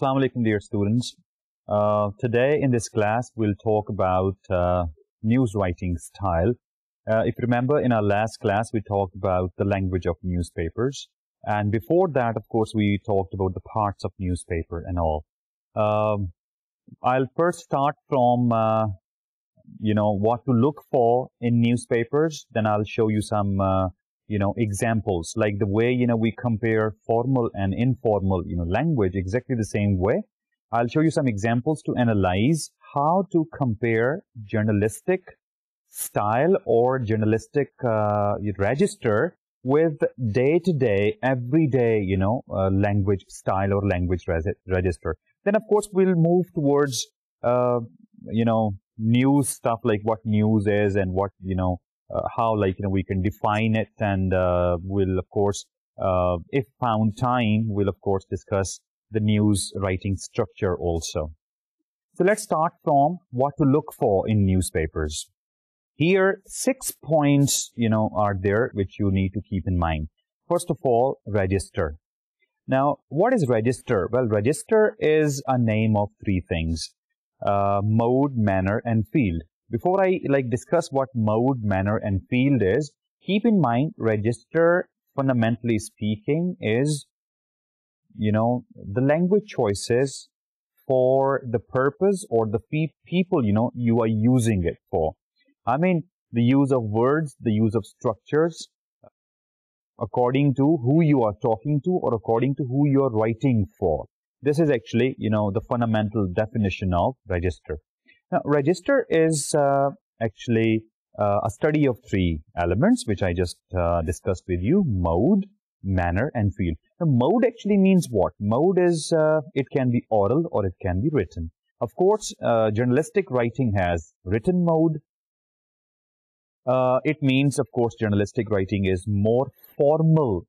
Assalamu alaikum, dear students. Today in this class, we'll talk about news writing style. If you remember, in our last class, we talked about the language of newspapers. And before that, of course, we talked about the parts of newspaper and all. I'll first start from, what to look for in newspapers. Then I'll show you some, examples, like the way, we compare formal and informal, language exactly the same way. I'll show you some examples to analyze how to compare journalistic style or journalistic register with day-to-day, everyday, language style or language register. Then, of course, we'll move towards, news stuff, like what news is and what, how, we can define it. And we'll, of course, if found time, we'll, of course, discuss the news writing structure also. So let's start from what to look for in newspapers. Here, 6 points, are there which you need to keep in mind. First of all, register. Now, what is register? Well, register is a name of three things: mode, manner, and field. Before I discuss what mode, manner, and field is, keep in mind register, fundamentally speaking, is the language choices for the purpose or the people you are using it for. I mean, the use of words, the use of structures, according to who you are talking to or according to who you are writing for. This is actually, the fundamental definition of register. Now, register is actually a study of three elements, which I just discussed with you: mode, manner, and field. Now, mode actually means what? Mode is, it can be oral or it can be written. Of course, journalistic writing has written mode. It means, of course, journalistic writing is more formal,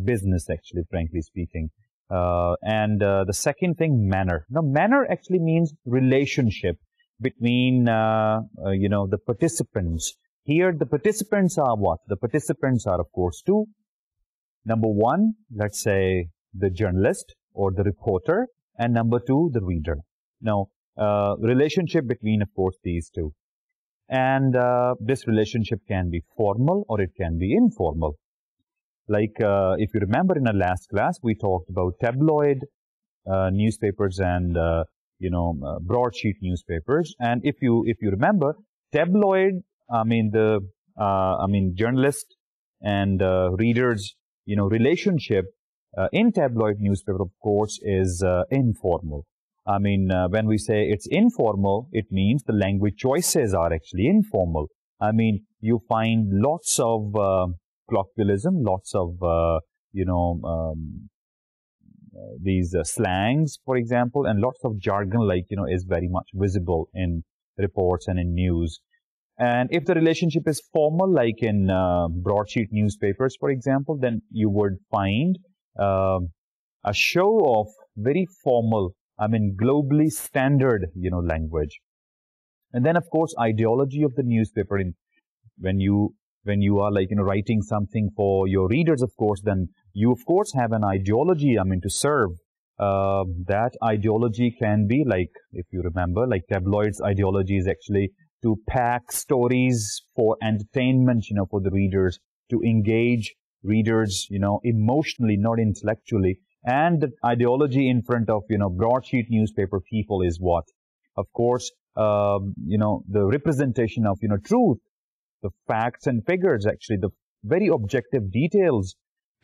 business, actually, frankly speaking. And the second thing, manner. Now, manner actually means relationship between, the participants. Here, the participants are what? The participants are, of course, two. Number one, let's say the journalist or the reporter, and number two, the reader. Now, relationship between, of course, these two. And this relationship can be formal or it can be informal. Like, if you remember in our last class, we talked about tabloid newspapers and, broadsheet newspapers. And if you remember, tabloid, journalist and readers, relationship in tabloid newspaper, of course, is informal. I mean, when we say it's informal, it means the language choices are actually informal. I mean, you find lots of colloquialism, lots of, these slangs, for example, and lots of jargon, is very much visible in reports and in news. And if the relationship is formal, like in broadsheet newspapers, for example, then you would find a show of very formal, globally standard, language. And then, of course, ideology of the newspaper. When you are writing something for your readers, of course, then you, of course, have an ideology, to serve. That ideology can be, if you remember, tabloids' ideology is actually to pack stories for entertainment, for the readers, to engage readers, emotionally, not intellectually. And the ideology in front of, broadsheet newspaper people is what? Of course, the representation of, truth, the facts and figures, actually, the very objective details.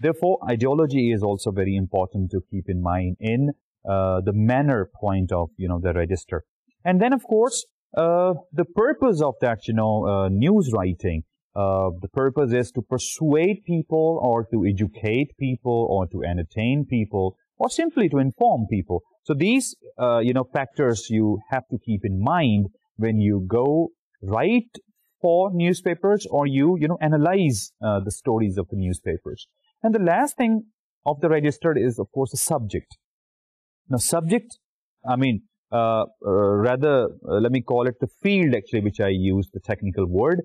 Therefore, ideology is also very important to keep in mind in the manner point of, the register. And then, of course, the purpose of that, news writing. The purpose is to persuade people or to educate people or to entertain people or simply to inform people. So these, factors you have to keep in mind when you go write for newspapers or you analyze the stories of the newspapers. And the last thing of the register is, of course, the subject. Now, subject, let me call it the field, actually, which I use the technical word.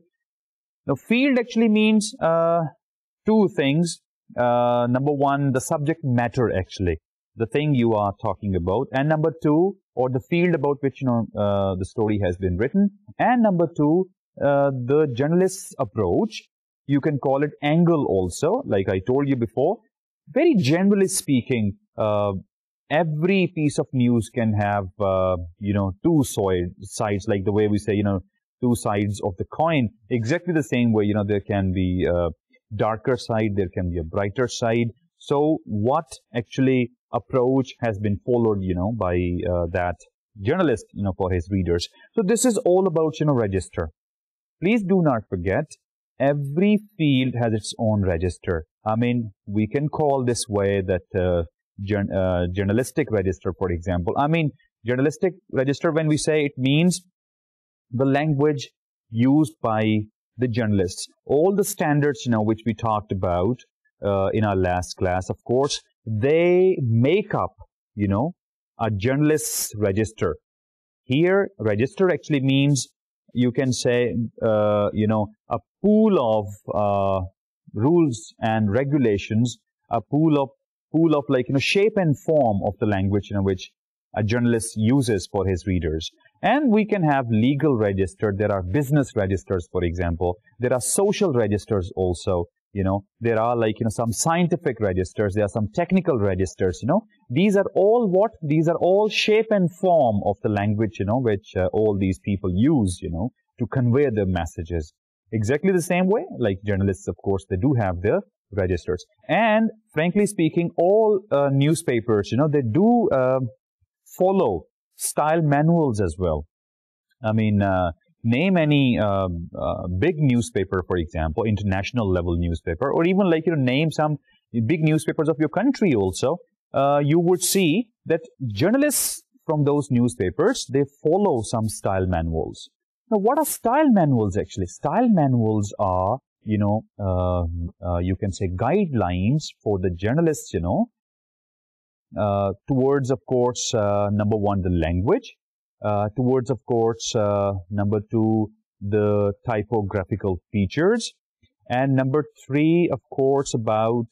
Now, field actually means two things. Number one, the subject matter, actually. the thing you are talking about, and number two, or the field about which the story has been written, and number two, the journalist's approach. You can call it angle also, like I told you before. Very generally speaking, every piece of news can have, two sides, like the way we say, two sides of the coin. Exactly the same way, there can be a darker side, there can be a brighter side. So what actually approach has been followed, by that journalist, for his readers. So this is all about, register. Please do not forget, every field has its own register. I mean, we can call this way that journalistic register, for example. I mean, journalistic register, when we say, it means the language used by the journalists. All the standards, which we talked about in our last class, of course, they make up, a journalist's register. Here, register actually means, you can say, a pool of rules and regulations, a pool of like, shape and form of the language, which a journalist uses for his readers. And we can have legal register. There are business registers, for example. There are social registers also. There are like, some scientific registers. There are some technical registers, These are all what? These are all shape and form of the language, which all these people use, to convey their messages. Exactly the same way, like journalists, of course, they do have their registers. And frankly speaking, all newspapers, they do follow style manuals as well. I mean, name any big newspaper, for example, international level newspaper, or even like, name some big newspapers of your country also. You would see that journalists from those newspapers, they follow some style manuals. Now, what are style manuals actually? Style manuals are, you can say guidelines for the journalists, towards, of course, number one, the language, towards, of course, number two, the typographical features, and number three, of course, about,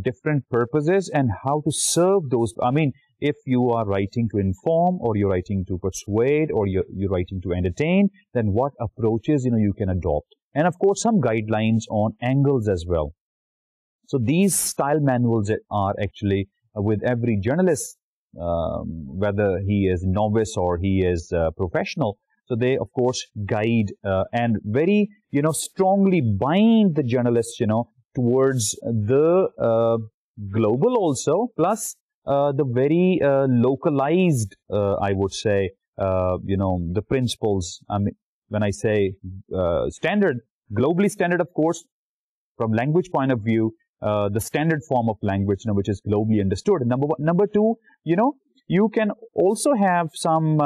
different purposes and how to serve those. I mean, if you are writing to inform, or you're writing to persuade, or you're writing to entertain, then what approaches, you can adopt. And of course, some guidelines on angles as well. So these style manuals are actually with every journalist, whether he is novice or he is professional. So they, of course, guide and very, strongly bind the journalists, towards the global also, plus the very localized, I would say, the principles. I mean, when I say standard, globally standard, of course, from language point of view, the standard form of language, which is globally understood. Number one. Number two, you can also have some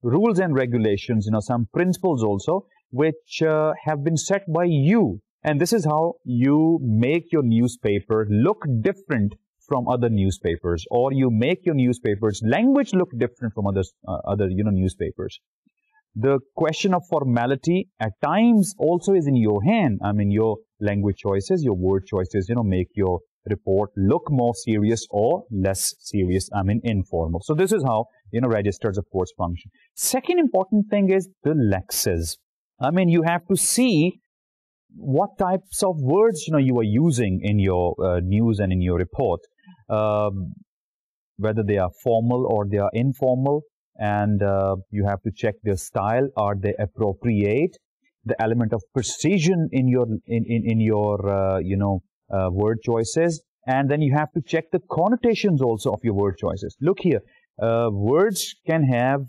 rules and regulations, some principles also, which have been set by you. And this is how you make your newspaper look different from other newspapers, or you make your newspaper's language look different from other newspapers. The question of formality at times also is in your hand. I mean, your language choices, your word choices, make your report look more serious or less serious, I mean, informal. So this is how, registers, of course, function. Second important thing is the lexes. I mean, you have to see what types of words, you are using in your news and in your report, whether they are formal or they are informal. And you have to check their style. Are they appropriate? The element of precision in your word choices. And then you have to check the connotations also of your word choices. Look here, words can have,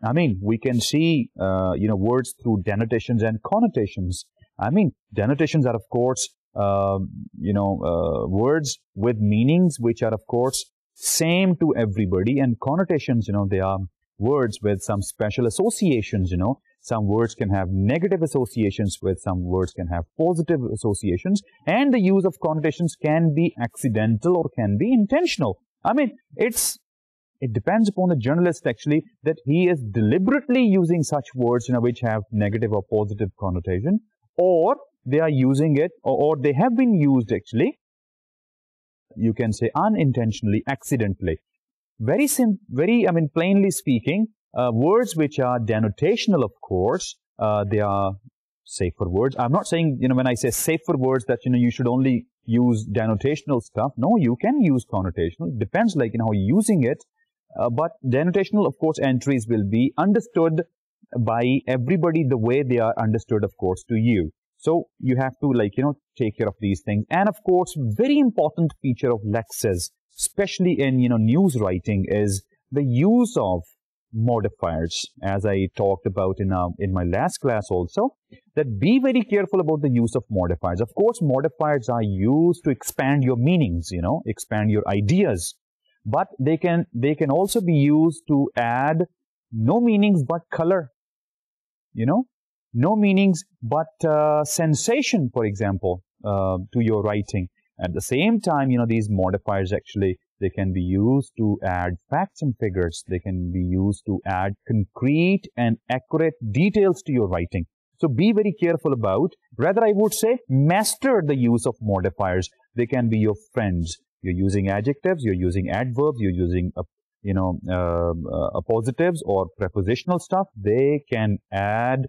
I mean, we can see words through denotations and connotations. I mean, denotations are, of course, words with meanings which are, of course, same to everybody. And connotations, they are words with some special associations, Some words can have negative associations with, some words can have positive associations. And the use of connotations can be accidental or can be intentional. I mean, it depends upon the journalist, actually, that he is deliberately using such words, which have negative or positive connotation, or they are using it, or they have been used, actually, you can say unintentionally, accidentally. Plainly speaking, words which are denotational, of course, they are safer words. I'm not saying, when I say safer words that, you should only use denotational stuff. No, you can use connotational. Depends, how you're using it. But denotational, of course, entries will be understood by everybody the way they are understood, of course, to you. So you have to, take care of these things. And, of course, very important feature of lexes, especially in, news writing, is the use of modifiers, as I talked about in my last class also, that be very careful about the use of modifiers. Of course, modifiers are used to expand your meanings, expand your ideas. But they can also be used to add no meanings but color, no meanings but sensation, for example, to your writing. At the same time, these modifiers actually, they can be used to add facts and figures. They can be used to add concrete and accurate details to your writing. So be very careful about, rather I would say, master the use of modifiers. They can be your friends. You're using adjectives, you're using adverbs, you're using, appositives or prepositional stuff. They can add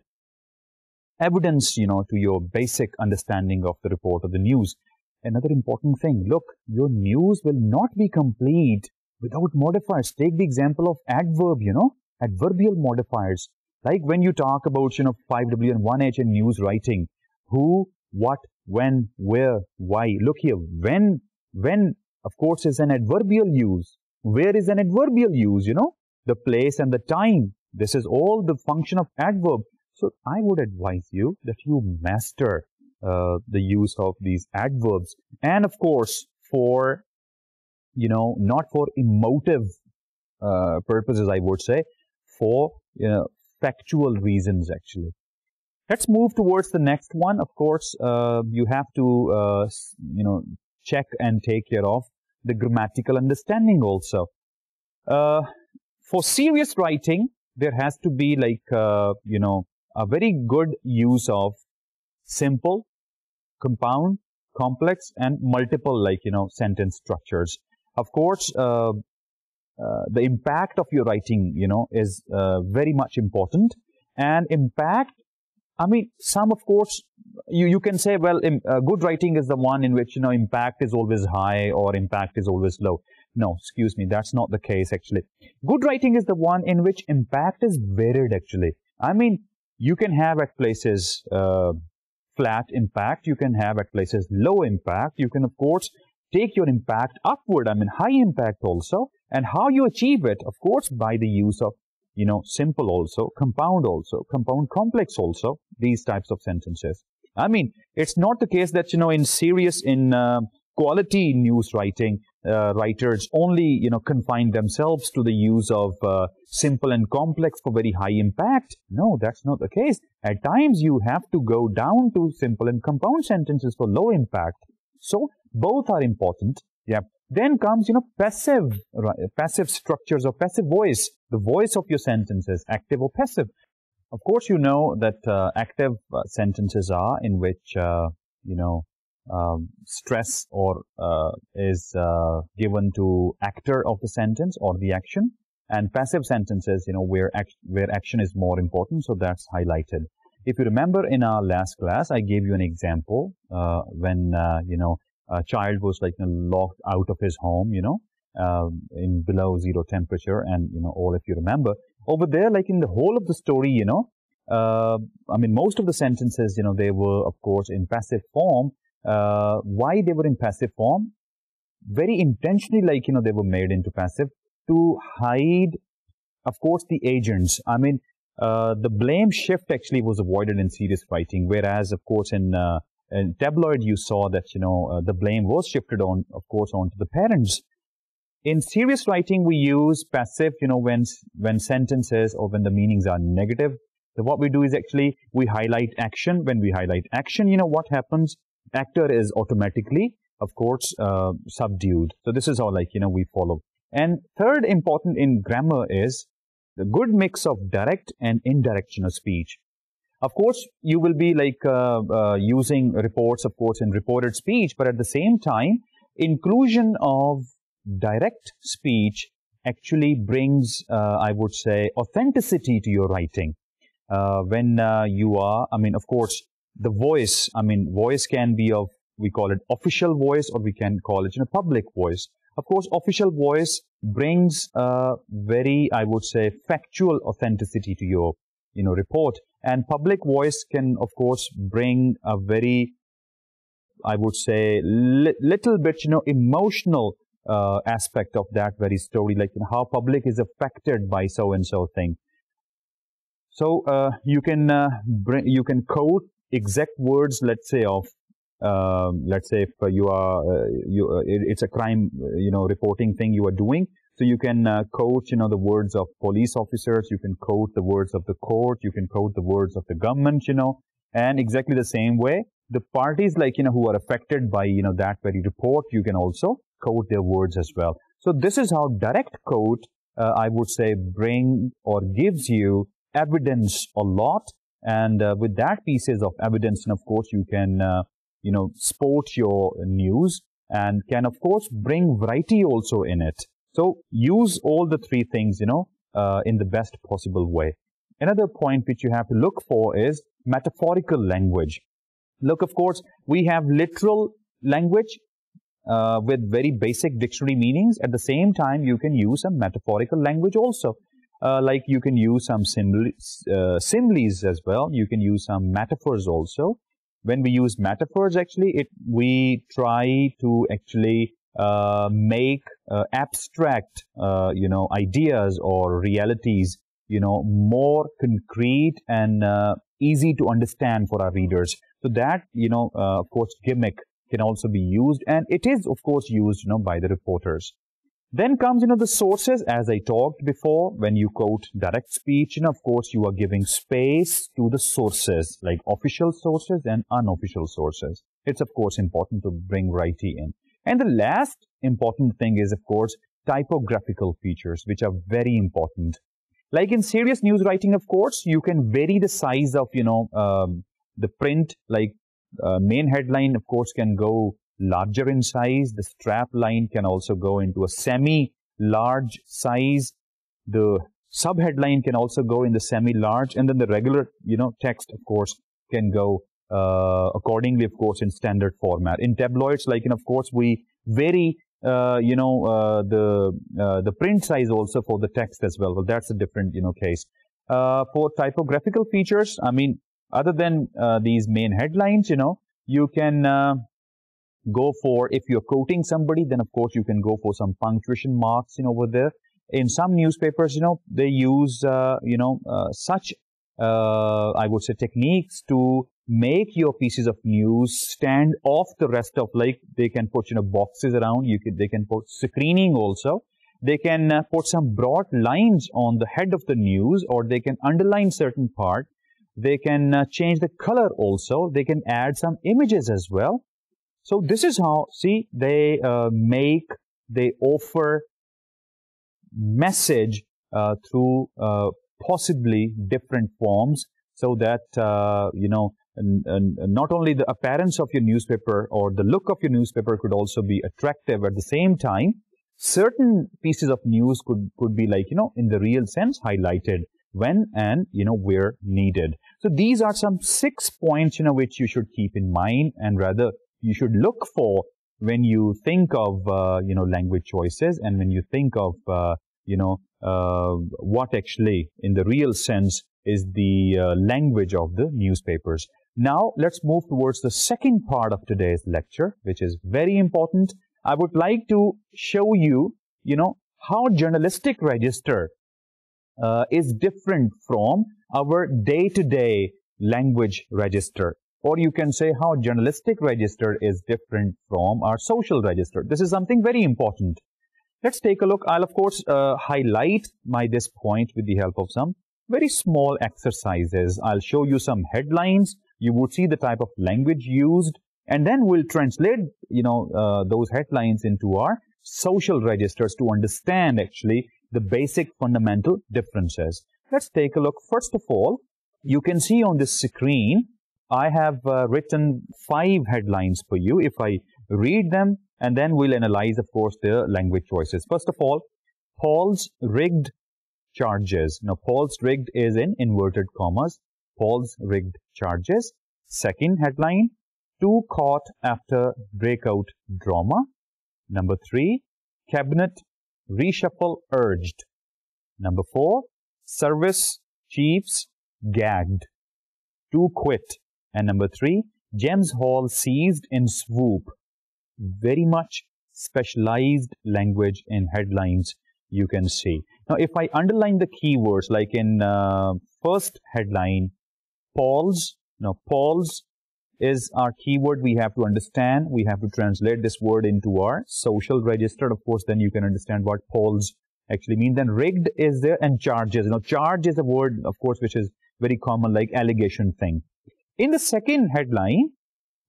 evidence, to your basic understanding of the report or the news. Another important thing, look, your news will not be complete without modifiers. Take the example of adverb, adverbial modifiers. Like when you talk about, 5W and 1H in news writing, who, what, when, where, why. Look here, when, of course, is an adverbial use. Where is an adverbial use, the place and the time. This is all the function of adverb. So I would advise you that you master the use of these adverbs. And of course, for, not for emotive purposes, I would say, for, factual reasons, actually. Let's move towards the next one. Of course, you have to, check and take care of the grammatical understanding also. For serious writing, there has to be a very good use of simple, compound, complex, and multiple, sentence structures. Of course, the impact of your writing, is very much important. And impact, some, of course, you can say, well, good writing is the one in which, impact is always high or impact is always low. No, excuse me, that's not the case, actually. Good writing is the one in which impact is varied, actually. You can have at places flat impact. You can have at places low impact. You can, of course, take your impact upward. High impact also. And how you achieve it, of course, by the use of, simple also, compound complex also, these types of sentences. It's not the case that, in quality news writing, writers only, confine themselves to the use of simple and complex for very high impact. No, that's not the case. At times, you have to go down to simple and compound sentences for low impact. So, both are important. Yeah. Then comes, passive structures or passive voice, the voice of your sentences, active or passive. Of course, you know that active sentences are in which, stress or is given to actor of the sentence or the action, and passive sentences, where action is more important, so that's highlighted. If you remember in our last class, I gave you an example when a child was locked out of his home, in below zero temperature, and all, if you remember over there, in the whole of the story, most of the sentences, they were, of course, in passive form. Why they were in passive form? Very intentionally, they were made into passive to hide, of course, the agents. The blame shift actually was avoided in serious writing, whereas, of course, in tabloid, you saw that, the blame was shifted on, of course, onto the parents. In serious writing, we use passive, when sentences or when the meanings are negative. So what we do is actually we highlight action. When we highlight action, what happens? Actor is automatically, of course, subdued. So this is how, we follow. And third important in grammar is the good mix of direct and indirectional speech. Of course, you will be using reports, of course, in reported speech, but at the same time, inclusion of direct speech actually brings, I would say, authenticity to your writing. When you are, I mean, of course, the voice, I mean, voice can be of, we call it official voice, or we can call it, public voice. Of course, official voice brings a very, I would say, factual authenticity to your, report. And public voice can, of course, bring a very, I would say, little bit, emotional aspect of that very story, like how public is affected by so-and-so thing. So you can quote exact words, let's say, of let's say if you are it's a crime reporting thing you are doing, so you can quote the words of police officers, you can quote the words of the court, you can quote the words of the government, and exactly the same way the parties, like who are affected by that very report, you can also quote their words as well. So this is how direct quote I would say bring or gives you evidence a lot, and with that pieces of evidence, and of course you can sport your news, and can of course bring variety also in it. So use all the three things in the best possible way. Another point which you have to look for is metaphorical language. Look, of course, we have literal language with very basic dictionary meanings. At the same time, you can use some metaphorical language also. Like you can use some similes as well. You can use some metaphors also. When we use metaphors, actually, we try to actually make abstract, ideas or realities, more concrete and easy to understand for our readers. So that, of course, gimmick can also be used, and it is, of course, used, by the reporters. Then comes, the sources, as I talked before. When you quote direct speech, of course, you are giving space to the sources, like official sources and unofficial sources. It's, of course, important to bring variety in. And the last important thing is, of course, typographical features, which are very important. Like in serious news writing, of course, you can vary the size of, the print, like main headline, of course, can go larger in size. The strap line can also go into a semi-large size. The sub-headline can also go in the semi-large. And then the regular, text, of course, can go accordingly, of course, in standard format. In tabloids, like, of course, we vary, the print size also for the text as well. Well, that's a different, case. For typographical features, I mean, other than these main headlines, you can go for, if you're quoting somebody, then of course you can go for some punctuation marks, over there. In some newspapers, they use, such, I would say, techniques to make your pieces of news stand off the rest of, like, they can put, boxes around, they can put screening also. They can put some broad lines on the head of the news, or they can underline certain part. They can change the color also. They can add some images as well. So this is how, see, they offer message through possibly different forms, so that, not only the appearance of your newspaper or the look of your newspaper could also be attractive. At the same time, certain pieces of news could be, like, in the real sense, highlighted when and, where needed. So these are some 6 points, which you should keep in mind, and rather you should look for when you think of, language choices, and when you think of, what actually, in the real sense, is the language of the newspapers. Now, let's move towards the second part of today's lecture, which is very important. I would like to show you, how journalistic register is different from our day-to-day language register. Or you can say how journalistic register is different from our social register. This is something very important. Let's take a look. I'll, of course, highlight this point with the help of some very small exercises. I'll show you some headlines. You would see the type of language used, and then we'll translate, those headlines into our social registers to understand, actually, the basic fundamental differences. Let's take a look. First of all, you can see on this screen, I have written 5 headlines for you. If I read them, And then we'll analyze, of course, the language choices. First of all, Paul's rigged charges. Now, Paul's rigged is in inverted commas. Paul's rigged charges. Second headline, two caught after breakout drama. Number 3, cabinet reshuffle urged. Number 4, service chiefs gagged. 2 quit. And number 3, James Hall seized in swoop. Very much specialized language in headlines, you can see. Now, if I underline the keywords, like in first headline, Paul's. Now, Paul's is our keyword we have to understand. We have to translate this word into our social register. Of course, then you can understand what Paul's actually means. Then rigged is there, and charges. Now, charge is a word, of course, which is very common, like allegation thing. In the second headline,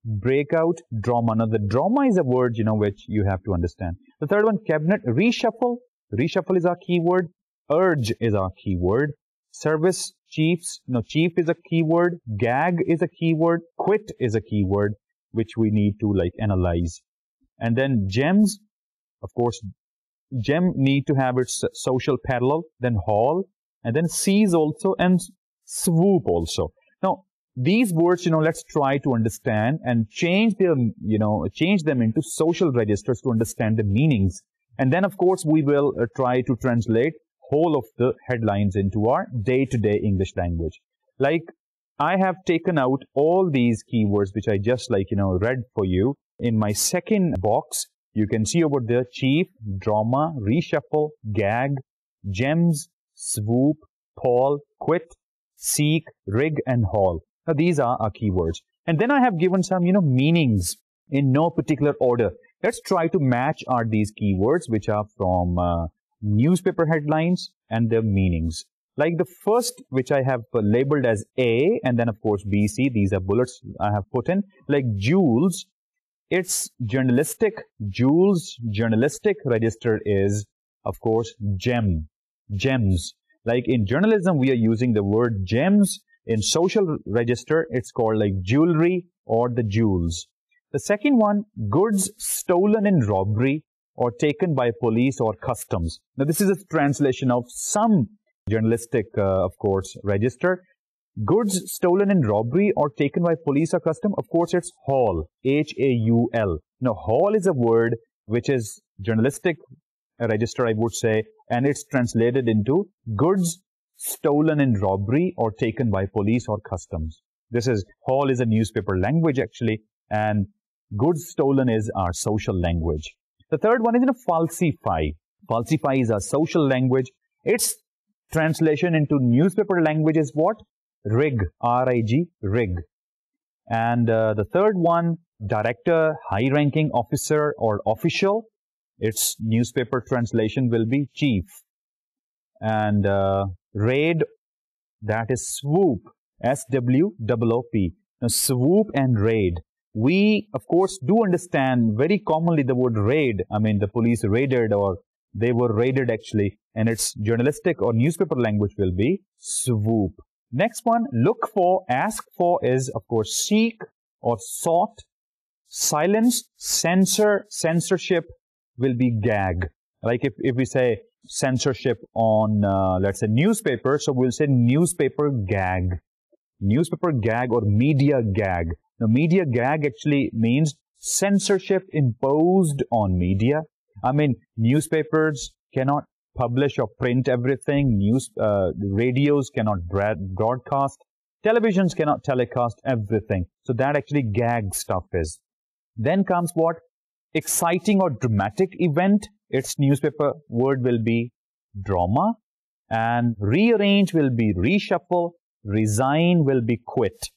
breakout drama. Now, the drama is a word, which you have to understand. The third one, cabinet reshuffle. Reshuffle is our keyword. Urge is our keyword. Service chiefs. Now, chief is a keyword. Gag is a keyword. Quit is a keyword, which we need to analyze. And then gems, of course, gem need to have its social parallel. Then hall, and then seize also, and swoop also. Now, these words, let's try to understand and change them, change them into social registers to understand the meanings. And then, of course, we will try to translate whole of the headlines into our day-to-day English language. Like, I have taken out all these keywords, which I just read for you. In my second box, you can see over there, chief, drama, reshuffle, gag, gems, swoop, Paul, quit, seek, rig, and haul. Now, these are our keywords. And then I have given some, meanings in no particular order. Let's try to match these keywords, which are from newspaper headlines and their meanings. Like the first, which I have labeled as A, and then, of course, B, C. These are bullets I have put in. Like Jules, it's journalistic. Jules, journalistic register is, of course, gem. Gems. Like in journalism, we are using the word gems. In social register, it's called like jewelry or the jewels. The second one, goods stolen in robbery or taken by police or customs. Now, this is a translation of some journalistic, of course, register. Goods stolen in robbery or taken by police or custom, of course, it's haul, H-A-U-L. Now, haul is a word which is journalistic register, I would say, and it's translated into goods stolen in robbery or taken by police or customs. This is, haul is a newspaper language actually, and goods stolen is our social language. The third one is falsify. Falsify is our social language. Its translation into newspaper language is what? Rig, R-I-G, rig. And the third one, director, high-ranking officer or official. Its newspaper translation will be chief. And raid, that is swoop, S-W-O-O-P. Now, swoop and raid. We, of course, do understand very commonly the word raid. I mean, the police raided or they were raided actually. And its journalistic or newspaper language will be swoop. Next one, look for, ask for is, of course, seek or sought. Silence, censor, censorship will be gag. Like if we say censorship on, let's say, newspaper, so we'll say newspaper gag. Newspaper gag or media gag. Now, media gag actually means censorship imposed on media. I mean, newspapers cannot publish or print everything. Radios cannot broadcast. Televisions cannot telecast everything. So that actually gag stuff is. Then comes what? Exciting or dramatic event. Its newspaper word will be drama. And rearrange will be reshuffle. Resign will be quit.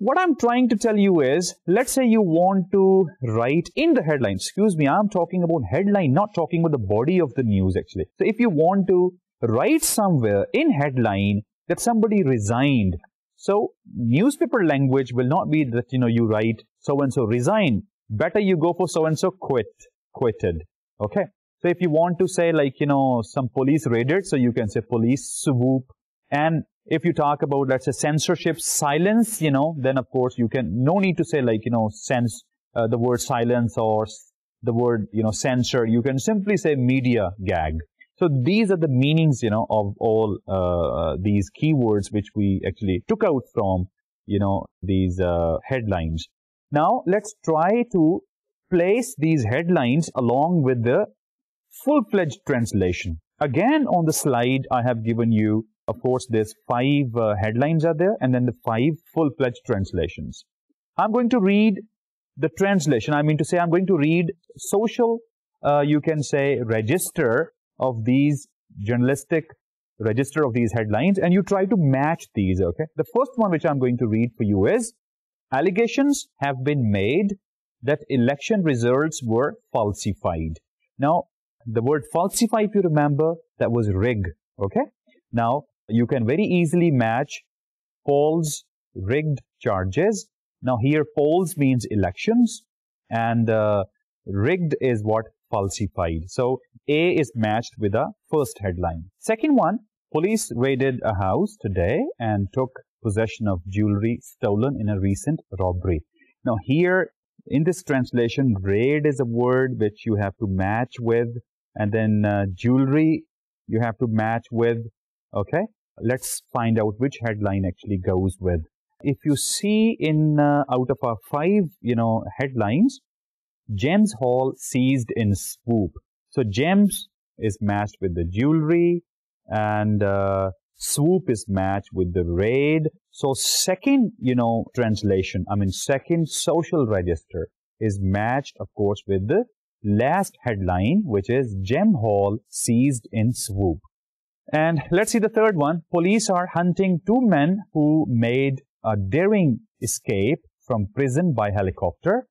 What I'm trying to tell you is, let's say you want to write in the headline. Excuse me, I'm talking about headline, not talking about the body of the news actually. So if you want to write somewhere in headline that somebody resigned, so newspaper language will not be that, you write so-and-so resigned. Better you go for so-and-so quitted. Okay. So if you want to say like, some police raided, so you can say police swoop. And if you talk about, let's say, censorship, silence, then of course you can, no need to say like, the word silence or the word, censor, you can simply say media gag. So these are the meanings, of all these keywords which we actually took out from, these headlines. Now, let's try to place these headlines along with the full-fledged translation. Again, on the slide, I have given you, of course, there's 5 headlines are there, and then the 5 full-fledged translations. I'm going to read the translation. I mean to say, I'm going to read social, you can say, register of these journalistic register of these headlines, and you try to match these, okay? The first one which I'm going to read for you is, allegations have been made that election results were falsified. Now, the word falsify, if you remember, that was rig, okay? Now, you can very easily match polls, rigged charges. Now, here polls means elections, and rigged is what? Falsified. So, A is matched with the first headline. Second one, police raided a house today and took possession of jewelry stolen in a recent robbery. Now, here, in this translation, raid is a word which you have to match with, and then jewelry you have to match with, okay? Let's find out which headline actually goes with. If you see in out of our 5, headlines, Gems Hall seized in swoop. So gems is matched with the jewelry, and swoop is matched with the raid. So second, translation, second social register is matched, of course, with the last headline, which is Gem Hall seized in swoop. And let's see the third one. Police are hunting 2 men who made a daring escape from prison by helicopter.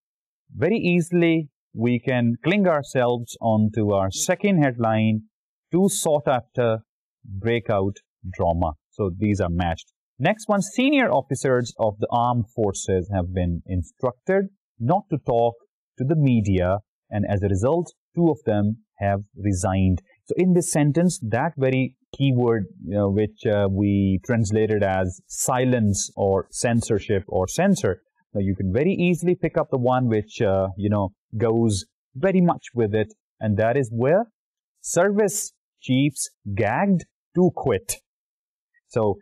Very easily, we can cling ourselves onto our second headline, 2 sought-after breakout drama. So these are matched. Next one, senior officers of the armed forces have been instructed not to talk to the media, and as a result, 2 of them have resigned. So in this sentence, that very keyword, which we translated as silence or censorship or censor, now you can very easily pick up the one which, goes very much with it, and that is where service chiefs gagged to quit. So,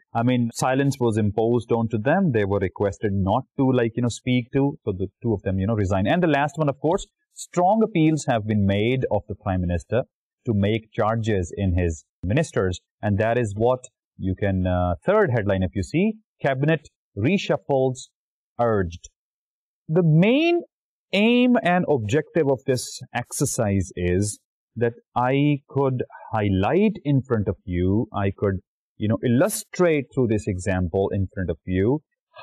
silence was imposed onto them. They were requested not to, speak to. So the 2 of them, resign. And the last one, of course, strong appeals have been made of the Prime Minister to make charges in his ministers. And that is what you can, third headline, if you see, Cabinet reshuffles urged. The main aim and objective of this exercise is that I could highlight in front of you, I could, illustrate through this example in front of you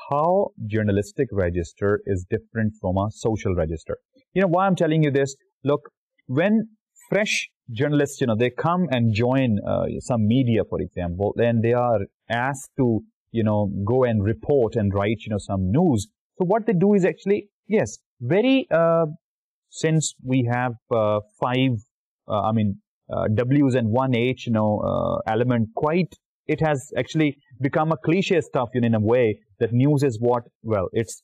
how journalistic register is different from a social register. Why I'm telling you this? Look, when fresh journalists, they come and join some media, for example, then they are asked to, go and report and write, some news. So what they do is actually, yes, very, since we have 5, W's and 1 H, element, quite, it has actually become a cliche stuff, in a way, that news is what, well, it's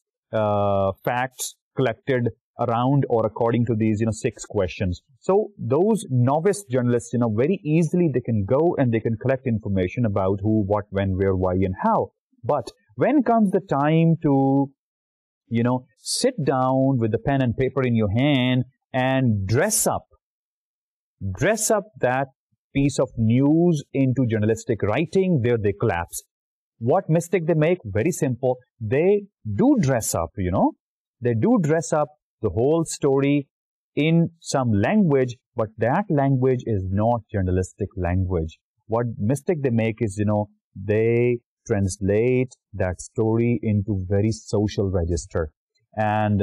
facts collected around or according to these, 6 questions. So those novice journalists, very easily they can go and they can collect information about who, what, when, where, why, and how. But when comes the time to, sit down with the pen and paper in your hand and dress up that piece of news into journalistic writing, there they collapse. What mistake they make? Very simple. They do dress up, They do dress up the whole story in some language, but that language is not journalistic language. What mistake they make is, they translate that story into very social register. And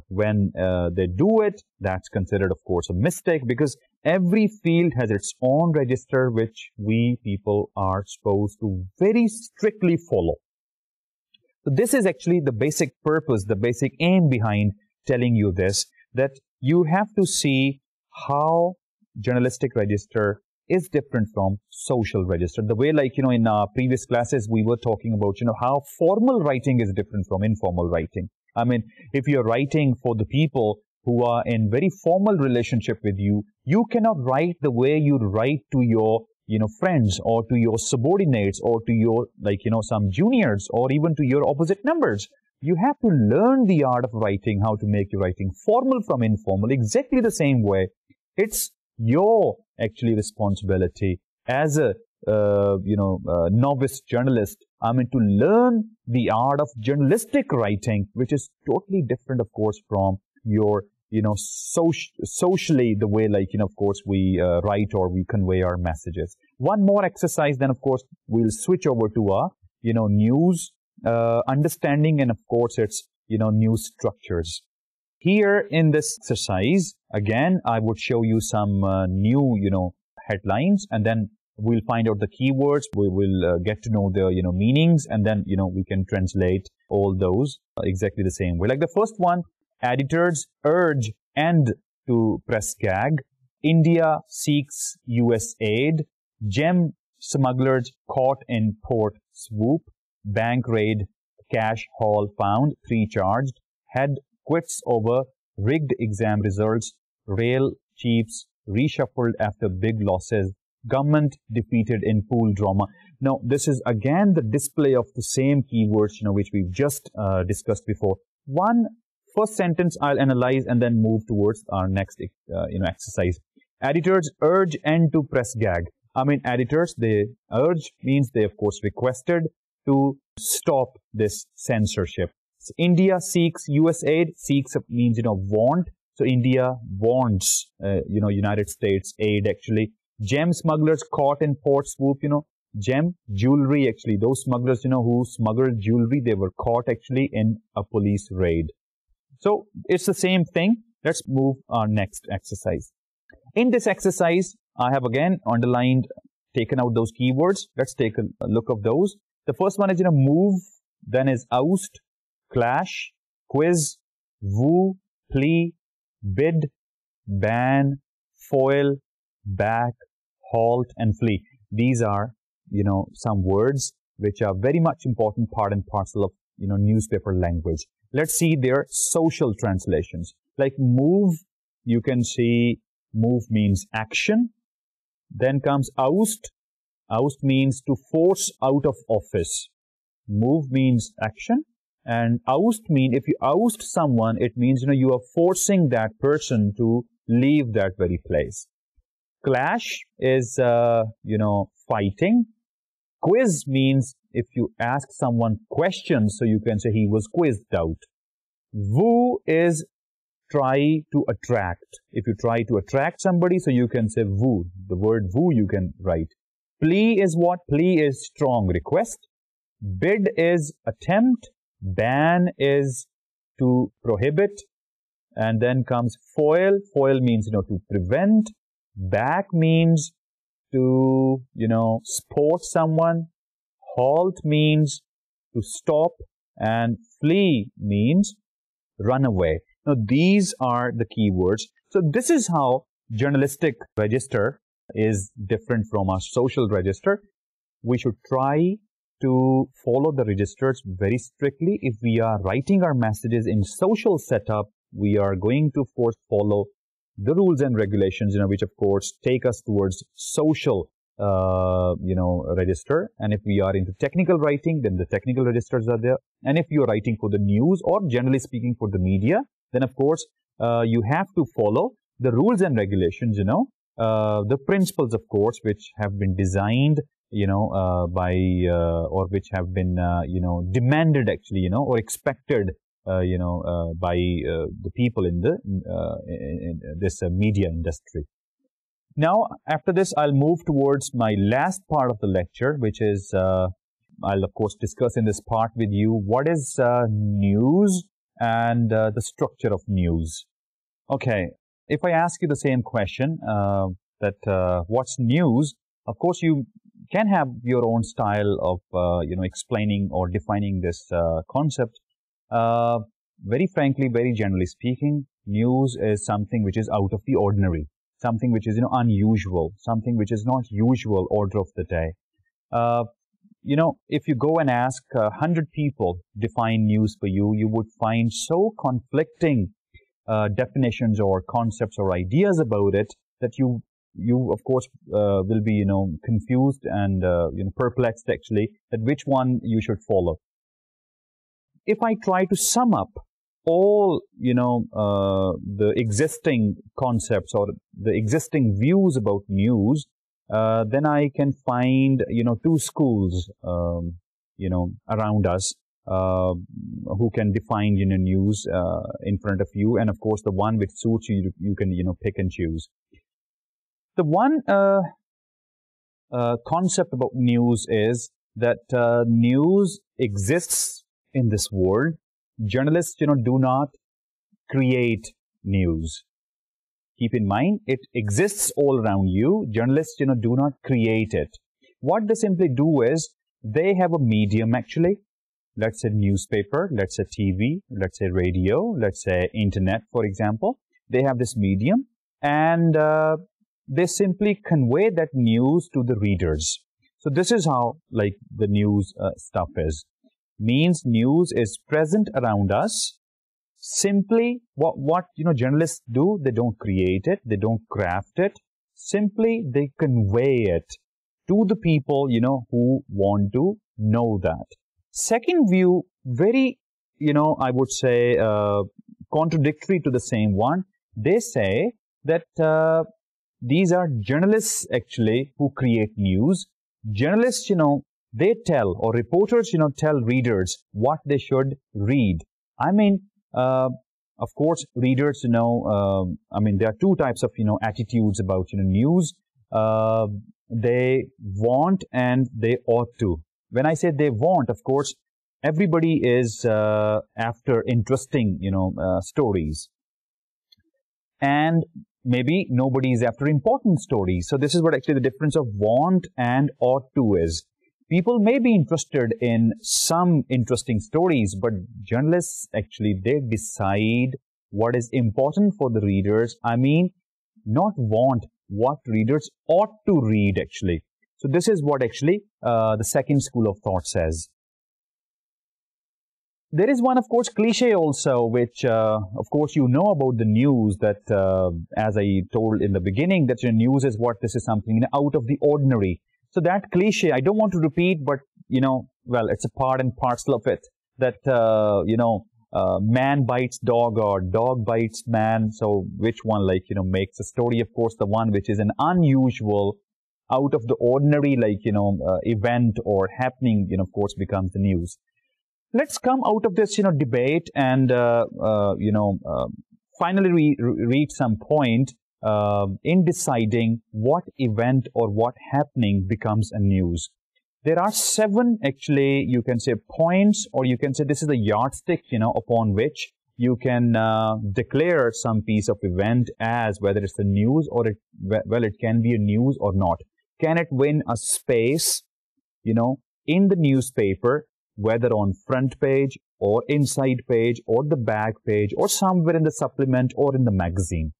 when they do it, that's considered, of course, a mistake, because every field has its own register, which we people are supposed to very strictly follow. So this is actually the basic purpose, the basic aim behind telling you this, that you have to see how journalistic register is different from social register. The way, in our previous classes, we were talking about, how formal writing is different from informal writing. If you're writing for the people, who are in very formal relationship with you, you cannot write the way you write to your, friends or to your subordinates or to your, some juniors or even to your opposite numbers. You have to learn the art of writing, how to make your writing formal from informal, exactly the same way. It's your actually responsibility as a novice journalist, to learn the art of journalistic writing, which is totally different, of course, from your, socially the way, of course, we write or we convey our messages. One more exercise, then, of course, we'll switch over to our, news understanding and, of course, its, news structures. Here in this exercise, again, I would show you some new, headlines, and then we'll find out the keywords. We will get to know the, meanings, and then, we can translate all those exactly the same way. Like the first one, editors urge end to press gag. India seeks US aid. Gem smugglers caught in port swoop. Bank raid, cash haul found, 3 charged. Head quits over rigged exam results. Rail chiefs reshuffled after big losses. Government defeated in pool drama. Now, this is again the display of the same keywords, which we've just discussed before. First sentence I'll analyze and then move towards our next, exercise. Editors urge end to press gag. Editors, they urge means they, of course, requested to stop this censorship. So India seeks US aid. Seeks means, want. So India wants, United States aid, actually. Gem smugglers caught in port swoop, gem, jewelry, actually. Those smugglers, who smuggled jewelry, they were caught, actually, in a police raid. So it's the same thing. Let's move our next exercise. In this exercise, I have again underlined, taken out those keywords. Let's take a look of those. The first one is, move, then is oust, clash, quiz, woo, plea, bid, ban, foil, back, halt, and flee. These are, some words which are very much important part and parcel of, newspaper language. Let's see their social translations. Like move, you can see move means action. Then comes oust. Oust means to force out of office. Move means action. And oust means, if you oust someone, it means, you are forcing that person to leave that very place. Clash is, fighting. Quiz means if you ask someone questions, so you can say he was quizzed out. Woo is try to attract. If you try to attract somebody, so you can say woo. The word woo you can write. Plea is what? Plea is strong request. Bid is attempt. Ban is to prohibit. And then comes foil. Foil means, to prevent. Back means to, support someone. Halt means to stop. And flee means run away. Now, these are the keywords. So this is how journalistic register is different from our social register. We should try to follow the registers very strictly. If we are writing our messages in social setup, we are going to, of course, follow the rules and regulations, which, of course, take us towards social, register. And if we are into technical writing, then the technical registers are there. And if you are writing for the news or generally speaking for the media, then, of course, you have to follow the rules and regulations, the principles, of course, which have been designed, by, or which have been, demanded, actually, or expected, by the people in this media industry. Now, after this, I'll move towards my last part of the lecture, which is, I'll, of course, discuss in this part with you what is news and the structure of news. Okay, if I ask you the same question, that what's news, of course, you can have your own style of, explaining or defining this concept. Very frankly, very generally speaking, news is something which is out of the ordinary, something which is, unusual, something which is not usual order of the day. If you go and ask 100 people define news for you, you would find so conflicting definitions or concepts or ideas about it, that you of course will be confused and perplexed actually, that which one you should follow. If I try to sum up all the existing concepts or the existing views about news, then I can find two schools around us who can define news in front of you, and of course the one which suits you, you can pick and choose. The one concept about news is that news exists in this world. Journalists do not create news. Keep in mind, it exists all around you. Journalists do not create it. What they simply do is they have a medium actually. Let's say newspaper, let's say TV, let's say radio, let's say internet, for example. They have this medium, and they simply convey that news to the readers. So this is how like the news stuff is. Means news is present around us. Simply what journalists do, they don't create it, they don't craft it. Simply they convey it to the people who want to know that. Second view, very I would say contradictory to the same one. They say that these are journalists actually who create news. Journalists they tell, or reporters tell readers what they should read. I mean, of course readers I mean, there are two types of attitudes about news. They want and they ought to. When I say they want, of course everybody is after interesting stories, and maybe nobody is after important stories. So this is what actually the difference of want and ought to is. People may be interested in some interesting stories, but journalists actually, they decide what is important for the readers. I mean, not want, what readers ought to read actually. So this is what actually the second school of thought says. There is one, of course, cliche also, which, of course, about the news, that, as I told in the beginning, that news is what, this is something out of the ordinary. So that cliche, I don't want to repeat, but, well, it's a part and parcel of it, that, man bites dog or dog bites man. So which one, like, makes a story? Of course, the one which is an unusual, out of the ordinary, like, event or happening, of course, becomes the news. Let's come out of this, debate and, finally reach some point in deciding what event or what happening becomes a news. There are 7, actually, you can say points, or you can say this is a yardstick, upon which you can declare some piece of event as whether it's a news or it can be a news or not. Can it win a space, in the newspaper, whether on front page or inside page or the back page or somewhere in the supplement or in the magazine?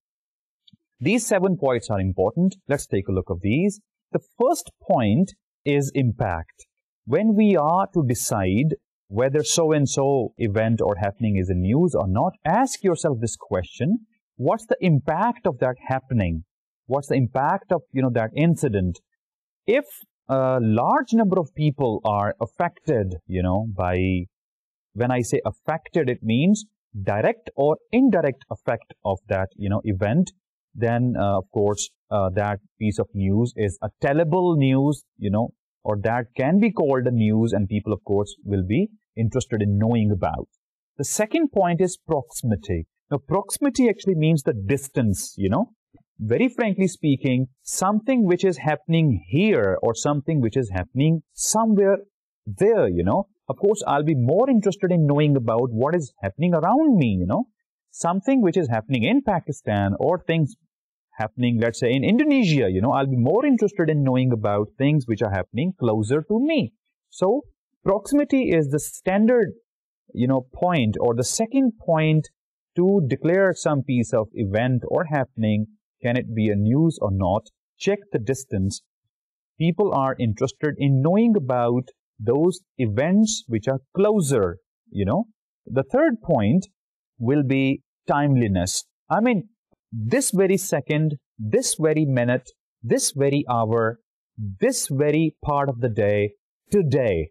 These 7 points are important. Let's take a look at these. The first point is impact. When we are to decide whether so-and-so event or happening is a news or not, ask yourself this question: what's the impact of that happening? What's the impact of, that incident? If a large number of people are affected, by, when I say affected, it means direct or indirect effect of that, event, then, of course, that piece of news is a tellable news, or that can be called a news, and people, of course, will be interested in knowing about. The second point is proximity. Now, proximity actually means the distance, Very frankly speaking, something which is happening here or something which is happening somewhere there, Of course, I'll be more interested in knowing about what is happening around me, Something which is happening in Pakistan or things happening, let's say, in Indonesia, I'll be more interested in knowing about things which are happening closer to me. So, proximity is the standard, point, or the second point to declare some piece of event or happening. Can it be a news or not? Check the distance. People are interested in knowing about those events which are closer, The third point will be timeliness. I mean, this very second, this very minute, this very hour, this very part of the day, today,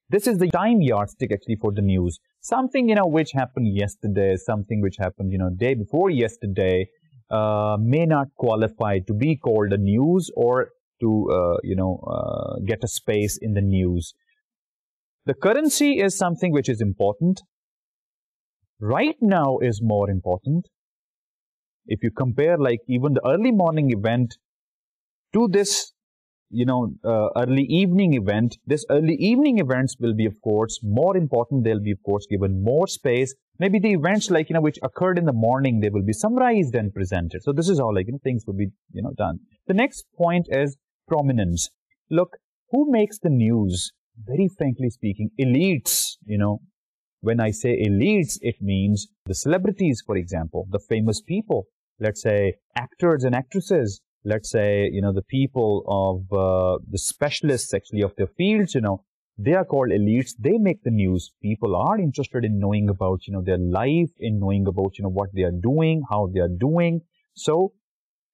This is the time yardstick actually for the news. Something, which happened yesterday, something which happened, day before yesterday, may not qualify to be called a news or to, get a space in the news. The currency is something which is important. Right now is more important. If you compare like even the early morning event to this, early evening event, this early evening events will be, of course, more important. They'll be, of course, given more space. Maybe the events like, which occurred in the morning, they will be summarized and presented. So this is how like, things will be, done. The next point is prominence. Look, who makes the news? Very frankly speaking, elites, When I say elites, it means the celebrities, for example, the famous people, let's say actors and actresses, let's say, the people of the specialists actually of their fields, they are called elites. They make the news. People are interested in knowing about, their life, in knowing about, what they are doing, how they are doing. So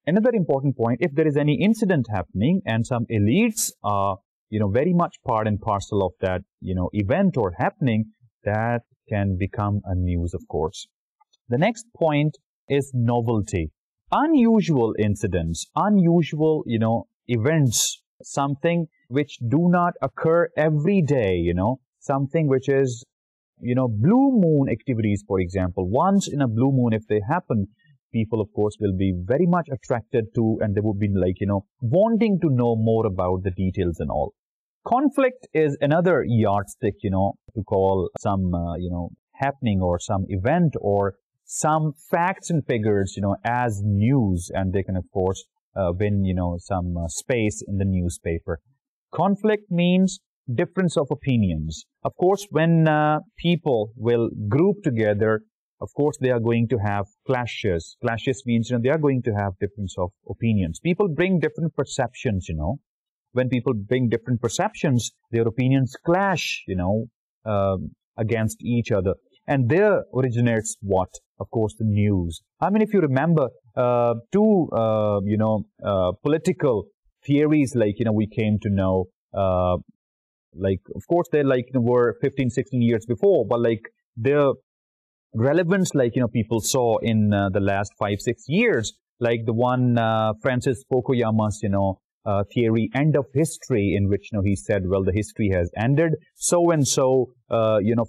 another important point, if there is any incident happening and some elites are, very much part and parcel of that, event or happening, that can become a news, of course. The next point is novelty. Unusual incidents, unusual, events, something which do not occur every day, something which is, blue moon activities, for example. Once in a blue moon, if they happen, people, of course, will be very much attracted to, and they would be like, wanting to know more about the details and all. Conflict is another yardstick, to call some, happening or some event or some facts and figures, as news, and they can, of course, win, some space in the newspaper. Conflict means difference of opinions. Of course, when people will group together, of course, they are going to have clashes. Clashes means, they are going to have difference of opinions. People bring different perceptions, When people bring different perceptions, their opinions clash, against each other. And there originates what? Of course, the news. I mean, if you remember, two, political theories, like, we came to know, like, of course, they, like, were 15, 16 years before, but, like, their relevance, like, people saw in the last 5, 6 years, like the one Francis Fukuyama's, theory, end of history, in which, he said, well, the history has ended. So-and-so,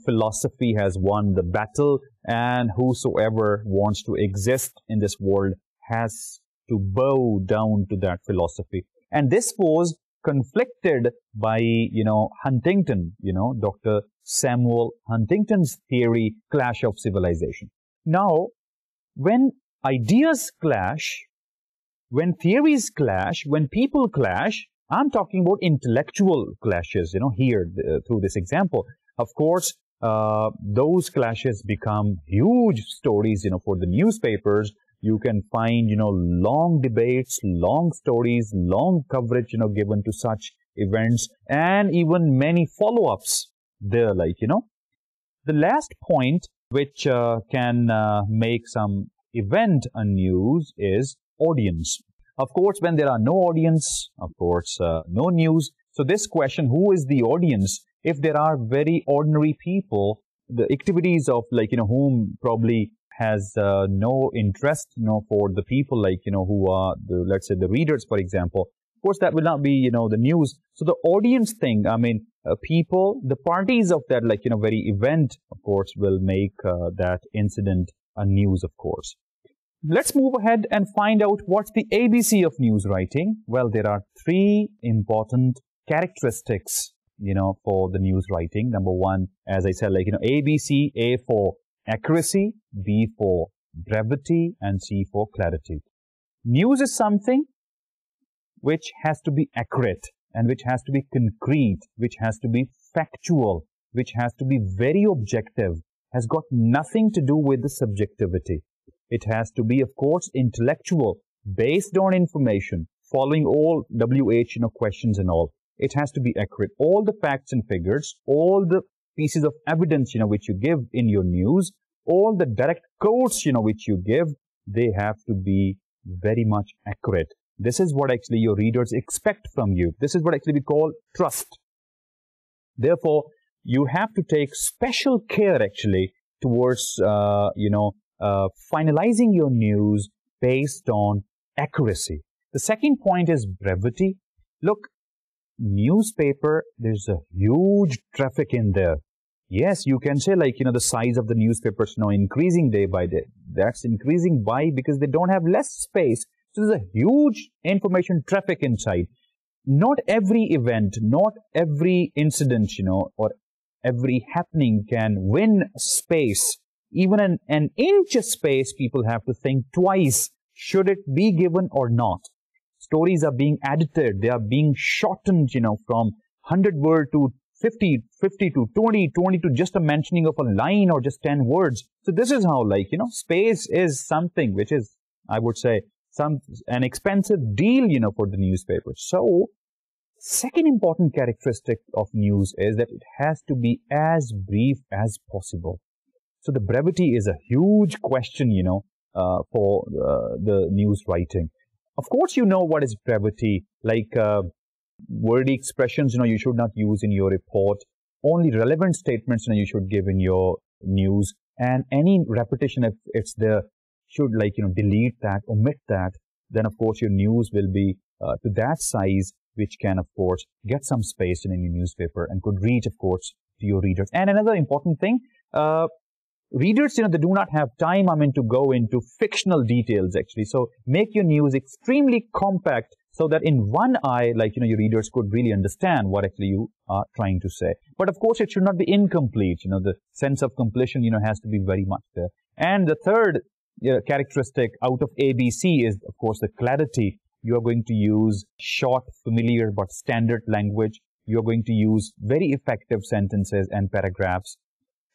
philosophy has won the battle, and whosoever wants to exist in this world has to bow down to that philosophy. And this was conflicted by, Huntington, Dr. Samuel Huntington's theory, clash of civilization. Now, when ideas clash, when theories clash, when people clash, I'm talking about intellectual clashes, here through this example. Of course, those clashes become huge stories, for the newspapers. You can find, long debates, long stories, long coverage, given to such events, and even many follow-ups there, like, The last point which can make some event a news is audience. Of course, when there are no audience, of course, no news. So this question, who is the audience? If there are very ordinary people, the activities of, like, whom probably has no interest, for the people, like, who are, let's say, the readers, for example. Of course, that will not be, the news. So the audience thing, I mean, people, the parties of that, like, very event, of course, will make that incident a news, of course. Let's move ahead and find out what's the ABC of news writing. Well, there are 3 important characteristics, for the news writing. Number 1, as I said, like, ABC, A for accuracy, B for brevity, and C for clarity. News is something which has to be accurate and which has to be concrete, which has to be factual, which has to be very objective, has got nothing to do with the subjectivity. It has to be, of course, intellectual, based on information, following all WH, questions and all. It has to be accurate. All the facts and figures, all the pieces of evidence, which you give in your news all the direct quotes, which you give, they have to be very much accurate. This is what actually your readers expect from you. This is what actually we call trust. Therefore, you have to take special care actually towards, finalizing your news based on accuracy. The second point is brevity. Look, newspaper, there's a huge traffic in there. Yes, you can say like, the size of the newspapers now increasing day by day. That's increasing by because they don't have less space. So there's a huge information traffic inside. Not every event, not every incident, or every happening can win space. Even an inch of space, people have to think twice. Should it be given or not? Stories are being edited. They are being shortened, from 100 word to 50 to 20 to just a mentioning of a line or just 10 words. So this is how, space is something which is, I would say, an expensive deal, for the newspaper. So, second important characteristic of news is that it has to be as brief as possible. So the brevity is a huge question, for the news writing. Of course, what is brevity, wordy expressions, you should not use in your report. Only relevant statements, you should give in your news. And any repetition, if it's there, should delete that, omit that. Then, of course, your news will be to that size, which can, of course, get some space in any newspaper and could reach, of course, to your readers. And another important thing, readers, they do not have time, to go into fictional details, actually. So make your news extremely compact so that in one eye, your readers could really understand what actually you are trying to say. But of course, it should not be incomplete. The sense of completion, has to be very much there. And the third characteristic out of ABC is, of course, the clarity. You are going to use short, familiar, but standard language. You are going to use very effective sentences and paragraphs.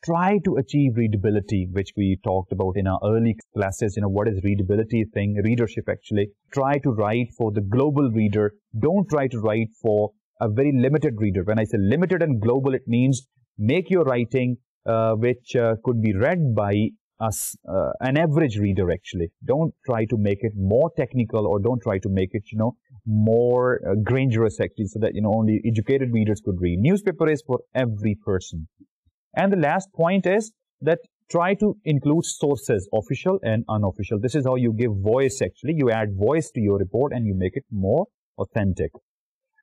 Try to achieve readability, which we talked about in our early classes. What is readability thing? Readership, actually. Try to write for the global reader. Don't try to write for a very limited reader. When I say limited and global, it means make your writing which could be read by an average reader, actually. Don't try to make it more technical, or don't try to make it, more grandiose, actually, so that, only educated readers could read. Newspaper is for every person. And the last point is that try to include sources, official and unofficial. This is how you give voice, actually. You add voice to your report and you make it more authentic.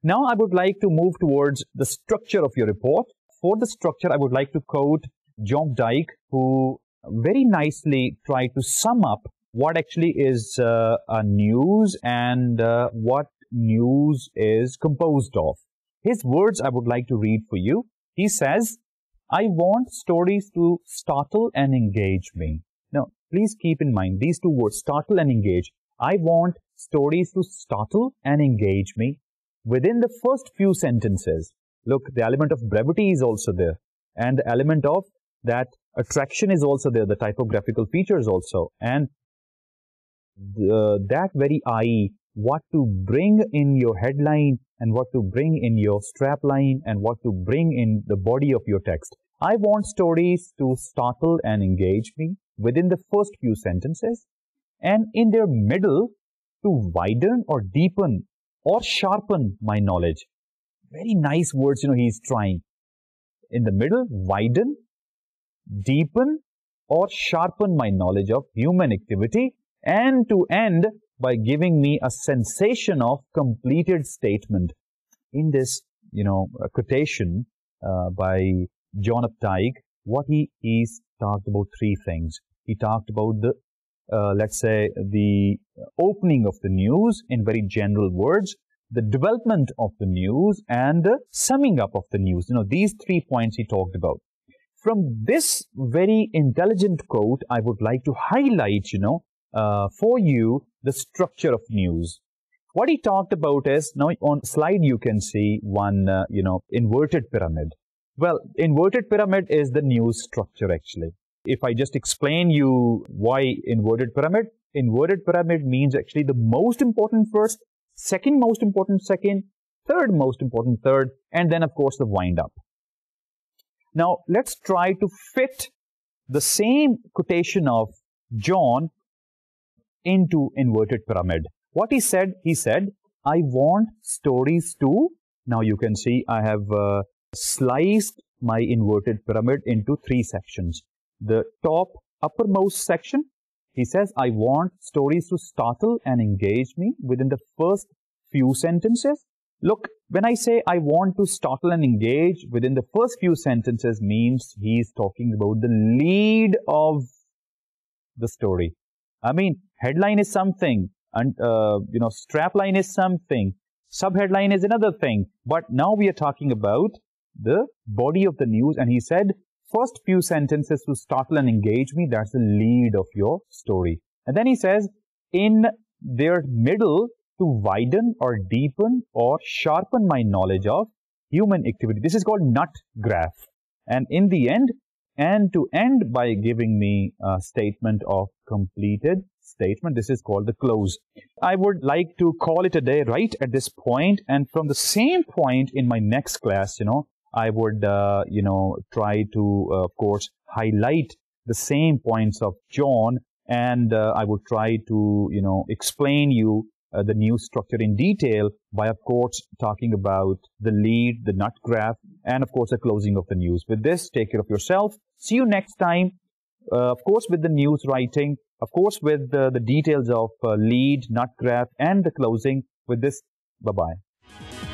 Now, I would like to move towards the structure of your report. For the structure, I would like to quote John Dyke, who very nicely tried to sum up what actually is a news and what news is composed of. His words I would like to read for you. He says, I want stories to startle and engage me. Now, please keep in mind these two words, startle and engage. I want stories to startle and engage me within the first few sentences. Look, the element of brevity is also there. And the element of that attraction is also there, the typographical features also. And that very eye, what to bring in your headline and what to bring in your strapline and what to bring in the body of your text. I want stories to startle and engage me within the first few sentences, and in their middle to widen or deepen or sharpen my knowledge. Very nice words, he's trying. In the middle, widen, deepen or sharpen my knowledge of human activity, and to end by giving me a sensation of completed statement. In this, quotation by John Updike, what he's talked about three things. He talked about the, let's say, the opening of the news in very general words, the development of the news, and the summing up of the news. These 3 points he talked about. From this very intelligent quote, I would like to highlight, for you, the structure of news. What he talked about is, now on slide you can see one, inverted pyramid. Well, inverted pyramid is the news structure, actually. If I just explain you why inverted pyramid means actually the most important first, second most important second, third most important third, and then, of course, the wind up. Now, let's try to fit the same quotation of John into inverted pyramid. What he said, I want stories to, now you can see I have sliced my inverted pyramid into 3 sections. The top uppermost section, he says, I want stories to startle and engage me within the first few sentences. Look, when I say I want to startle and engage within the first few sentences means he's talking about the lead of the story. I mean, headline is something, and strapline is something, subheadline is another thing. But now we are talking about the body of the news, and he said, first few sentences to startle and engage me, that's the lead of your story. And then he says, in their middle, to widen or deepen or sharpen my knowledge of human activity. This is called nut graph. And in the end, and to end by giving me a statement of completed statement, this is called the close. I would like to call it a day right at this point, and from the same point in my next class, I would, try to, of course, highlight the same points of John, and I would try to, explain you the news structure in detail by, of course, talking about the lead, the nut graph, and, of course, the closing of the news. With this, take care of yourself. See you next time, of course, with the news writing, of course, with the details of lead, nut graph, and the closing. With this, bye-bye.